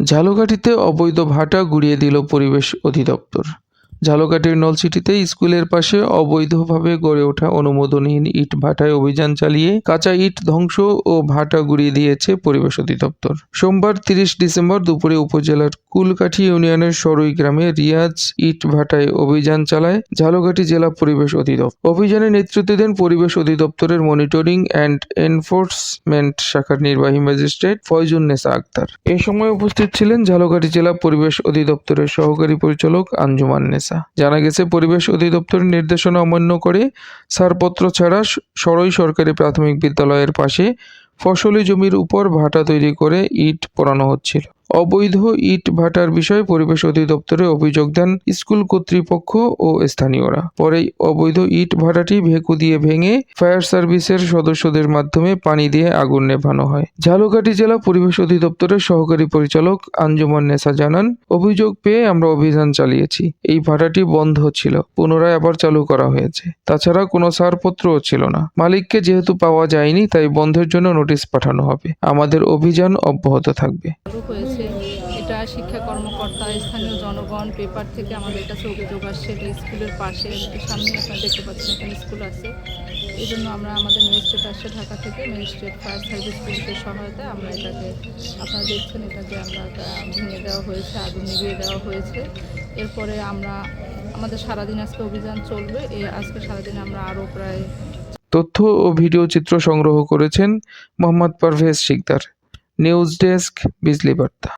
ঝালকাঠিতে অবৈধ ভাটা গুঁড়িয়ে দিল পরিবেশ অধিদপ্তর। ঝালকাঠির নলছিটিতে স্কুলের পাশে অবৈধভাবে গড়ে ওঠা অনুমোদনহীন ইট ভাটায় অভিযান চালিয়ে কাঁচা ইট ধ্বংস ও ভাটা গুঁড়িয়ে দিয়েছে পরিবেশ অধিদপ্তর। সোমবার 30 ডিসেম্বর দুপুরে উপজেলার কুলকাঠি ইউনিয়নের সরই গ্রামে রিয়াজ ইট ভাটায় অভিযান চালায় ঝালকাঠি জেলা পরিবেশ অধিদপ্তর। অভিযানে নেতৃত্ব দেন পরিবেশ অধিদপ্তরের মনিটরিং অ্যান্ড এনফোর্সমেন্ট শাখার নির্বাহী ম্যাজিস্ট্রেট ফয়জুন্নেসা আক্তার। এ সময় উপস্থিত ছিলেন ঝালকাঠি জেলা পরিবেশ অধিদপ্তরের সহকারী পরিচালক আঞ্জুমান নেসা। জানা গেছে, পরিবেশ অধিদপ্তরের নির্দেশনা অমান্য করে ছাড়পত্র ছাড়া সরই সরকারি প্রাথমিক বিদ্যালয়ের পাশে ফসলি জমির উপর ভাটা তৈরি করে ইট পোড়ানো হচ্ছিল। অবৈধ ইট ভাটার বিষয়ে পরিবেশ অধিদপ্তরে অভিযোগ দেন স্কুল কর্তৃপক্ষ ও স্থানীয়রা। পরে অবৈধ ইট ভাটাটি ভেকু দিয়ে ভেঙে ফায়ার সার্ভিসের সদস্যদের মাধ্যমে পানি দিয়ে আগুন নেভানো হয়। ঝালকাঠি জেলা পরিবেশ অধিদপ্তরের সহকারী পরিচালক আঞ্জুমান নেসা জানান, অভিযোগ পেয়ে আমরা অভিযান চালিয়েছি। এই ভাটাটি বন্ধ ছিল, পুনরায় আবার চালু করা হয়েছে। তাছাড়া কোনো ছাড়পত্রও ছিল না। মালিককে যেহেতু পাওয়া যায়নি, তাই বন্ধের জন্য নোটিশ পাঠানো হবে। আমাদের অভিযান অব্যাহত থাকবে। এটা শিক্ষা কর্মকর্তা, স্থানীয় জনগণ, পেপার থেকে আমাদের কাছে অভিযোগ আসছে। এটা স্কুলের পাশে, সামনে আপনারা দেখতে পাচ্ছেন এখানে স্কুল আছে। এই জন্য আমরা আমাদের ম্যাজিস্ট্রেট আসছে ঢাকা থেকে, ম্যাজিস্ট্রেট ফায়ার সার্ভিস পুলিশের সহায়তায় আমরা এটাকে, আপনারা দেখছেন, এটাকে আমরা ভেঙে দেওয়া হয়েছে, আগুন নিভিয়ে দেওয়া হয়েছে। এরপরে আমরা আমাদের সারাদিন আজকে অভিযান চলবে। আজকে সারাদিনে আমরা আরও প্রায় তথ্য ও ভিডিও চিত্র সংগ্রহ করেছেন মোহাম্মদ পারভেজ শিকদার। নিউজ ডেস্ক, বিজলি বার্তা।